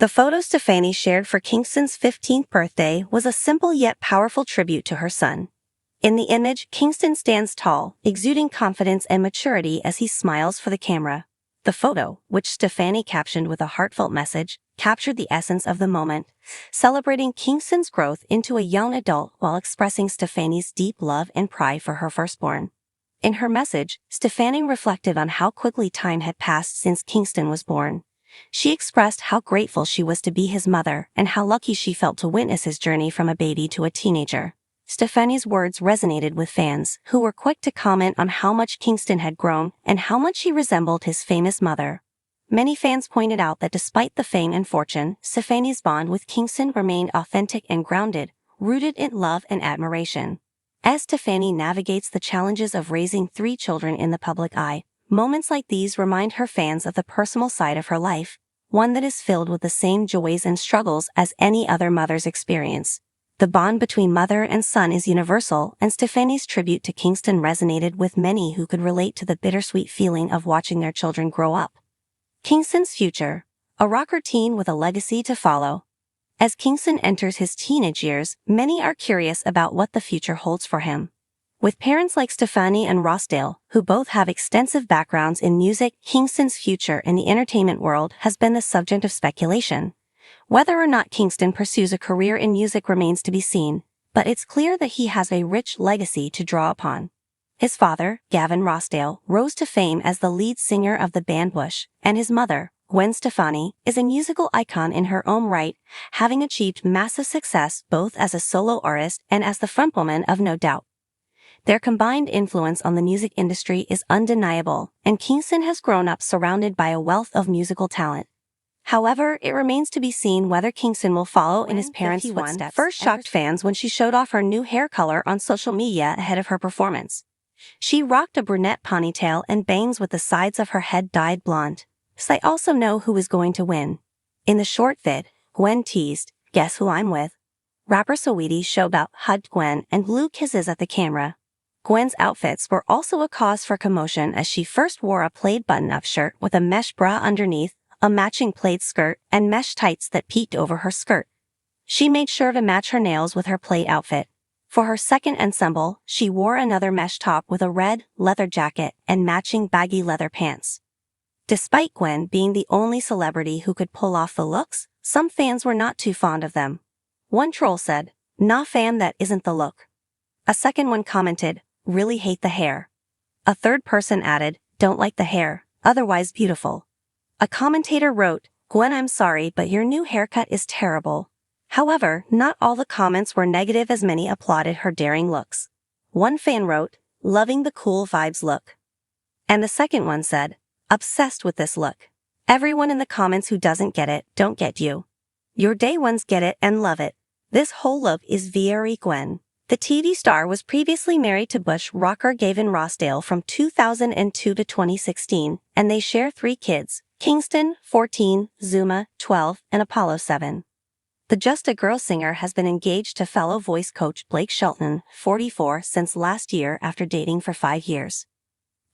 The photo Stefani shared for Kingston's 15th birthday was a simple yet powerful tribute to her son. In the image, Kingston stands tall, exuding confidence and maturity as he smiles for the camera. The photo, which Stefani captioned with a heartfelt message, captured the essence of the moment, celebrating Kingston's growth into a young adult while expressing Stefani's deep love and pride for her firstborn. In her message, Stefani reflected on how quickly time had passed since Kingston was born. She expressed how grateful she was to be his mother and how lucky she felt to witness his journey from a baby to a teenager. Stefani's words resonated with fans, who were quick to comment on how much Kingston had grown and how much he resembled his famous mother. Many fans pointed out that despite the fame and fortune, Stefani's bond with Kingston remained authentic and grounded, rooted in love and admiration. As Stefani navigates the challenges of raising 3 children in the public eye, moments like these remind her fans of the personal side of her life, one that is filled with the same joys and struggles as any other mother's experience. The bond between mother and son is universal, and Stefani's tribute to Kingston resonated with many who could relate to the bittersweet feeling of watching their children grow up. Kingston's future, a rocker teen with a legacy to follow. As Kingston enters his teenage years, many are curious about what the future holds for him. With parents like Stefani and Rossdale, who both have extensive backgrounds in music, Kingston's future in the entertainment world has been the subject of speculation. Whether or not Kingston pursues a career in music remains to be seen, but it's clear that he has a rich legacy to draw upon. His father, Gavin Rossdale, rose to fame as the lead singer of the band Bush, and his mother, Gwen Stefani, is a musical icon in her own right, having achieved massive success both as a solo artist and as the frontwoman of No Doubt. Their combined influence on the music industry is undeniable, and Kingston has grown up surrounded by a wealth of musical talent. However, it remains to be seen whether Kingston will follow in his parents' footsteps. First shocked fans when she showed off her new hair color on social media ahead of her performance. She rocked a brunette ponytail and bangs with the sides of her head dyed blonde. So I also know who is going to win. In the short vid, Gwen teased, "Guess who I'm with?" Rapper Saweetie Showbout hugged Gwen and blew kisses at the camera. Gwen's outfits were also a cause for commotion as she first wore a plaid button-up shirt with a mesh bra underneath, a matching plaid skirt, and mesh tights that peeked over her skirt. She made sure to match her nails with her plaid outfit. For her second ensemble, she wore another mesh top with a red leather jacket and matching baggy leather pants. Despite Gwen being the only celebrity who could pull off the looks, some fans were not too fond of them. One troll said, "Nah fam, that isn't the look." A second one commented, "Really hate the hair." A third person added, "Don't like the hair, otherwise beautiful." A commentator wrote, "Gwen, I'm sorry, but your new haircut is terrible." However, not all the comments were negative as many applauded her daring looks. One fan wrote, "Loving the cool vibes look." And the second one said, "Obsessed with this look. Everyone in the comments who doesn't get it, don't get you. Your day ones get it and love it. This whole look is very Gwen." The TV star was previously married to Bush rocker Gavin Rossdale from 2002 to 2016, and they share 3 kids, Kingston, 14, Zuma, 12, and Apollo, 7. The Just a Girl singer has been engaged to fellow voice coach Blake Shelton, 44, since last year after dating for 5 years.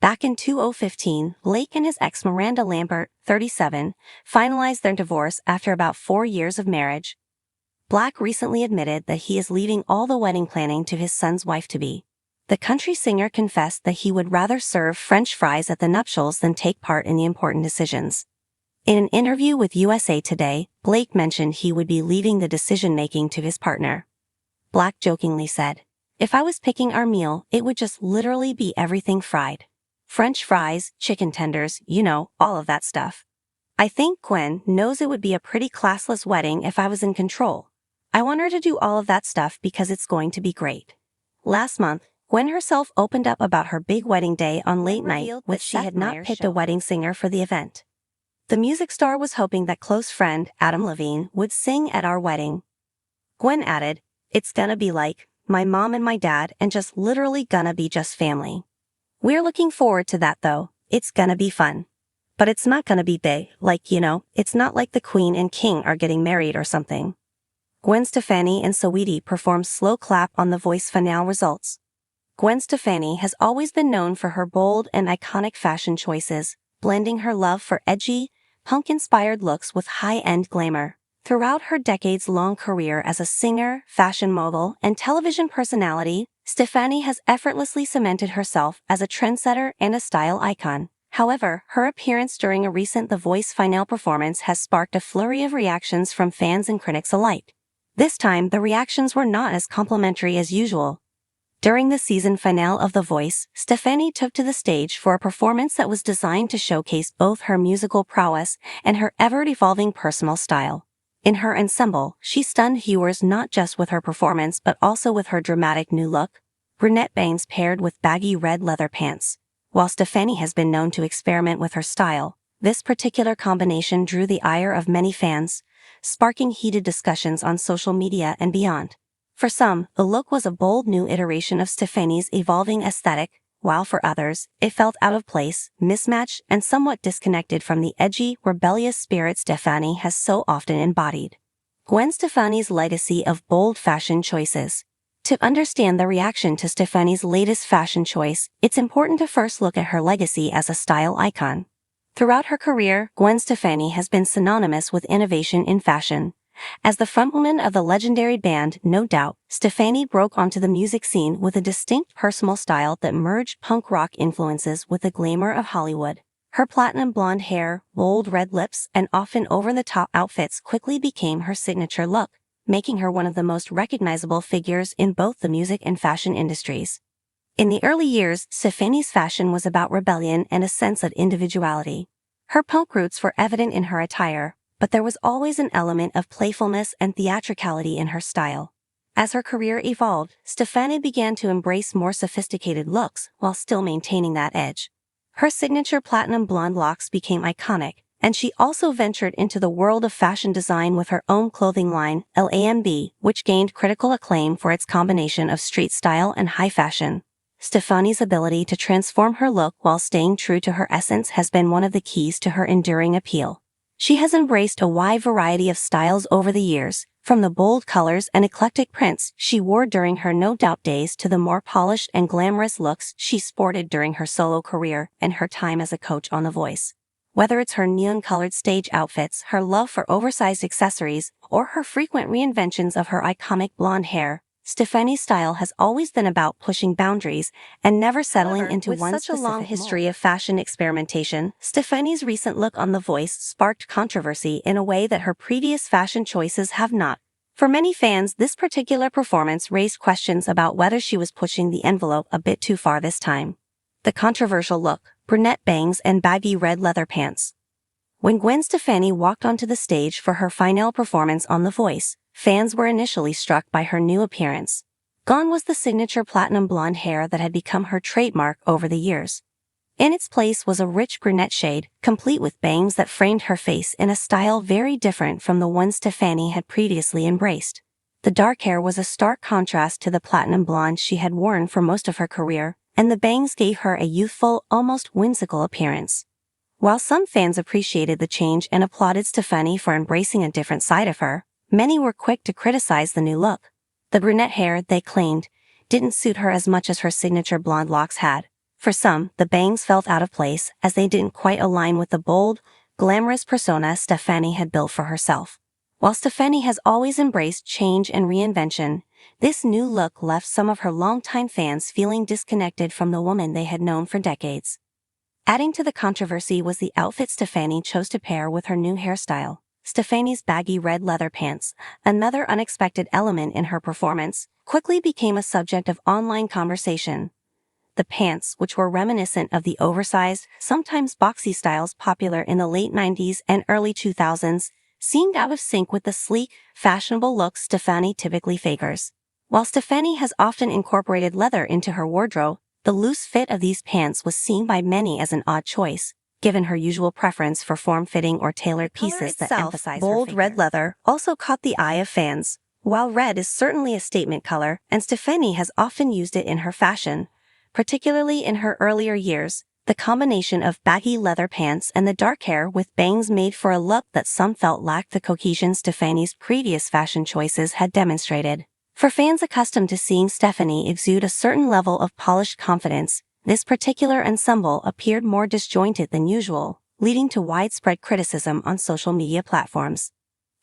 Back in 2015, Blake and his ex Miranda Lambert, 37, finalized their divorce after about 4 years of marriage. Black recently admitted that he is leaving all the wedding planning to his son's wife-to-be. The country singer confessed that he would rather serve French fries at the nuptials than take part in the important decisions. In an interview with USA Today, Blake mentioned he would be leaving the decision-making to his partner. Black jokingly said, "If I was picking our meal, it would just literally be everything fried. French fries, chicken tenders, you know, all of that stuff. I think Gwen knows it would be a pretty classless wedding if I was in control. I want her to do all of that stuff because it's going to be great." Last month, Gwen herself opened up about her big wedding day on Late Night, which she had not picked a wedding singer for the event. The music star was hoping that close friend Adam Levine would sing at our wedding. Gwen added, "It's gonna be like my mom and my dad and just literally gonna be just family. We're looking forward to that though, it's gonna be fun. But it's not gonna be big, like, you know, it's not like the Queen and King are getting married or something." Gwen Stefani and Saweetie performed Slow Clap on The Voice finale results. Gwen Stefani has always been known for her bold and iconic fashion choices, blending her love for edgy, punk-inspired looks with high-end glamour. Throughout her decades-long career as a singer, fashion mogul, and television personality, Stefani has effortlessly cemented herself as a trendsetter and a style icon. However, her appearance during a recent The Voice finale performance has sparked a flurry of reactions from fans and critics alike. This time, the reactions were not as complimentary as usual. During the season finale of The Voice, Stefani took to the stage for a performance that was designed to showcase both her musical prowess and her ever-evolving personal style. In her ensemble, she stunned viewers not just with her performance but also with her dramatic new look, brunette bangs paired with baggy red leather pants. While Stefani has been known to experiment with her style, this particular combination drew the ire of many fans, sparking heated discussions on social media and beyond. For some, the look was a bold new iteration of Stefani's evolving aesthetic, while for others, it felt out of place, mismatched, and somewhat disconnected from the edgy, rebellious spirit Stefani has so often embodied. Gwen Stefani's legacy of bold fashion choices. To understand the reaction to Stefani's latest fashion choice, it's important to first look at her legacy as a style icon. Throughout her career, Gwen Stefani has been synonymous with innovation in fashion. As the frontwoman of the legendary band No Doubt, Stefani broke onto the music scene with a distinct personal style that merged punk rock influences with the glamour of Hollywood. Her platinum blonde hair, bold red lips, and often over-the-top outfits quickly became her signature look, making her one of the most recognizable figures in both the music and fashion industries. In the early years, Stefani's fashion was about rebellion and a sense of individuality. Her punk roots were evident in her attire, but there was always an element of playfulness and theatricality in her style. As her career evolved, Stefani began to embrace more sophisticated looks while still maintaining that edge. Her signature platinum blonde locks became iconic, and she also ventured into the world of fashion design with her own clothing line, LAMB, which gained critical acclaim for its combination of street style and high fashion. Stefani's ability to transform her look while staying true to her essence has been one of the keys to her enduring appeal. She has embraced a wide variety of styles over the years, from the bold colors and eclectic prints she wore during her No Doubt days to the more polished and glamorous looks she sported during her solo career and her time as a coach on The Voice. Whether it's her neon-colored stage outfits, her love for oversized accessories, or her frequent reinventions of her iconic blonde hair, Stefani's style has always been about pushing boundaries and never settling into one specific mold. With such a long history of fashion experimentation, Stefani's recent look on The Voice sparked controversy in a way that her previous fashion choices have not. For many fans, this particular performance raised questions about whether she was pushing the envelope a bit too far this time. The controversial look, brunette bangs and baggy red leather pants. When Gwen Stefani walked onto the stage for her final performance on The Voice, fans were initially struck by her new appearance. Gone was the signature platinum blonde hair that had become her trademark over the years. In its place was a rich brunette shade, complete with bangs that framed her face in a style very different from the one Stefani had previously embraced. The dark hair was a stark contrast to the platinum blonde she had worn for most of her career, and the bangs gave her a youthful, almost whimsical appearance. While some fans appreciated the change and applauded Stefani for embracing a different side of her, many were quick to criticize the new look. The brunette hair, they claimed, didn't suit her as much as her signature blonde locks had. For some, the bangs felt out of place as they didn't quite align with the bold, glamorous persona Stefani had built for herself. While Stefani has always embraced change and reinvention, this new look left some of her longtime fans feeling disconnected from the woman they had known for decades. Adding to the controversy was the outfit Stefani chose to pair with her new hairstyle. Stefani's baggy red leather pants, another unexpected element in her performance, quickly became a subject of online conversation. The pants, which were reminiscent of the oversized, sometimes boxy styles popular in the late 90s and early 2000s, seemed out of sync with the sleek, fashionable looks Stefani typically favors. While Stefani has often incorporated leather into her wardrobe, the loose fit of these pants was seen by many as an odd choice, given her usual preference for form-fitting or tailored pieces that emphasize bold red leather also caught the eye of fans. While red is certainly a statement color, and Stefani has often used it in her fashion, particularly in her earlier years, the combination of baggy leather pants and the dark hair with bangs made for a look that some felt lacked the cohesion Stefani's previous fashion choices had demonstrated. For fans accustomed to seeing Stefani exude a certain level of polished confidence, this particular ensemble appeared more disjointed than usual. leading to widespread criticism on social media platforms.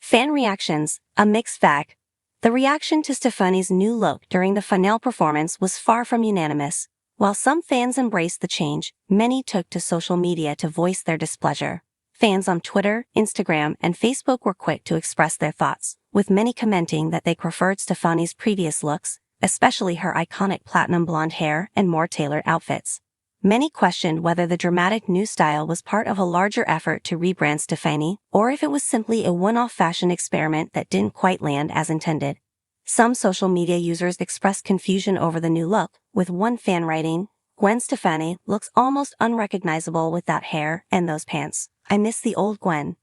Fan reactions, a mixed bag. The reaction to Stefani's new look during the finale performance was far from unanimous. While some fans embraced the change, many took to social media to voice their displeasure. Fans on Twitter, Instagram, and Facebook were quick to express their thoughts, with many commenting that they preferred Stefani's previous looks, especially her iconic platinum blonde hair and more tailored outfits. Many questioned whether the dramatic new style was part of a larger effort to rebrand Stefani, or if it was simply a one-off fashion experiment that didn't quite land as intended. Some social media users expressed confusion over the new look, with one fan writing, "Gwen Stefani looks almost unrecognizable with that hair and those pants. I miss the old Gwen."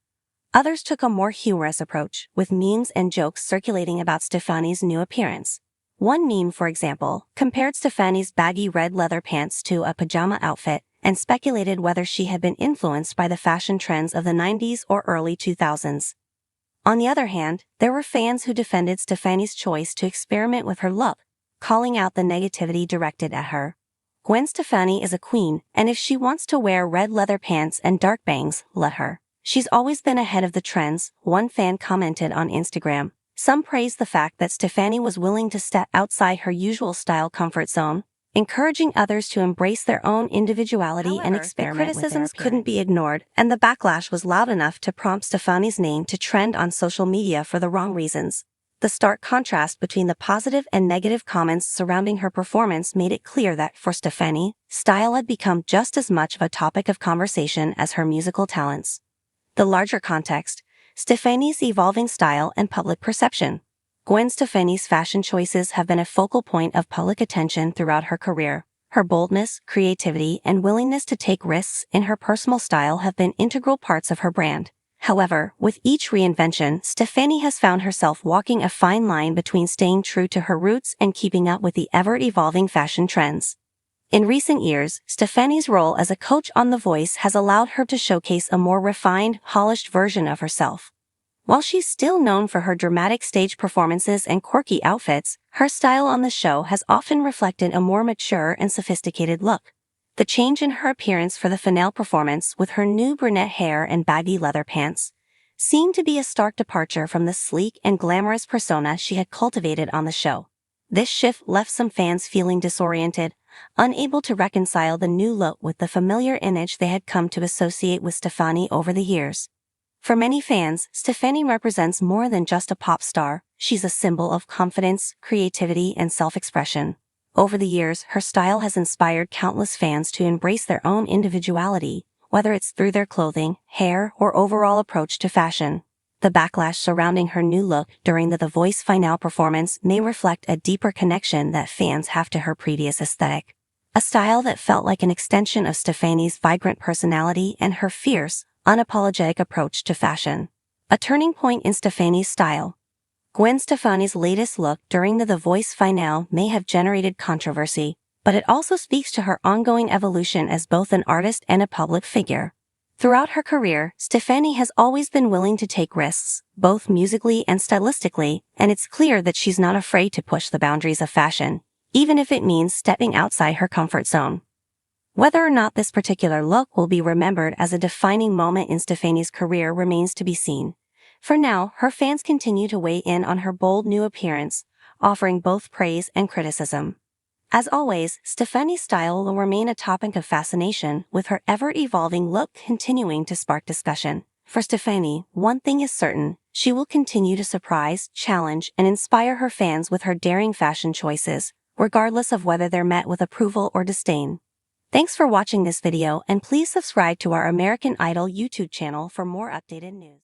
Others took a more humorous approach, with memes and jokes circulating about Stefani's new appearance. One meme, for example, compared Stefani's baggy red leather pants to a pajama outfit and speculated whether she had been influenced by the fashion trends of the 90s or early 2000s. On the other hand, there were fans who defended Stefani's choice to experiment with her look, calling out the negativity directed at her. Gwen Stefani is a queen, and if she wants to wear red leather pants and dark bangs, let her. She's always been ahead of the trends, one fan commented on Instagram. Some praised the fact that Stefani was willing to step outside her usual style comfort zone, encouraging others to embrace their own individuality and experiment. The criticisms couldn't be ignored, and the backlash was loud enough to prompt Stefani's name to trend on social media for the wrong reasons. The stark contrast between the positive and negative comments surrounding her performance made it clear that, for Stefani, style had become just as much of a topic of conversation as her musical talents. The larger context: Stefani's evolving style and public perception. Gwen Stefani's fashion choices have been a focal point of public attention throughout her career. Her boldness, creativity, and willingness to take risks in her personal style have been integral parts of her brand. However, with each reinvention, Stefani has found herself walking a fine line between staying true to her roots and keeping up with the ever-evolving fashion trends. In recent years, Stefani's role as a coach on The Voice has allowed her to showcase a more refined, polished version of herself. While she's still known for her dramatic stage performances and quirky outfits, her style on the show has often reflected a more mature and sophisticated look. The change in her appearance for the finale performance, with her new brunette hair and baggy leather pants, seemed to be a stark departure from the sleek and glamorous persona she had cultivated on the show. This shift left some fans feeling disoriented, unable to reconcile the new look with the familiar image they had come to associate with Stefani over the years. For many fans, Stefani represents more than just a pop star. She's a symbol of confidence, creativity, and self-expression. Over the years, her style has inspired countless fans to embrace their own individuality, whether it's through their clothing, hair, or overall approach to fashion. The backlash surrounding her new look during the Voice finale performance may reflect a deeper connection that fans have to her previous aesthetic. A style that felt like an extension of Stefani's vibrant personality and her fierce, unapologetic approach to fashion. A turning point in Stefani's style. Gwen Stefani's latest look during the Voice finale may have generated controversy, but it also speaks to her ongoing evolution as both an artist and a public figure. Throughout her career, Stefani has always been willing to take risks, both musically and stylistically, and it's clear that she's not afraid to push the boundaries of fashion, even if it means stepping outside her comfort zone. Whether or not this particular look will be remembered as a defining moment in Stefani's career remains to be seen. For now, her fans continue to weigh in on her bold new appearance, offering both praise and criticism. As always, Stefani's style will remain a topic of fascination, with her ever-evolving look continuing to spark discussion. For Stefani, one thing is certain: she will continue to surprise, challenge, and inspire her fans with her daring fashion choices, regardless of whether they're met with approval or disdain. Thanks for watching this video, and please subscribe to our American Idol YouTube channel for more updated news.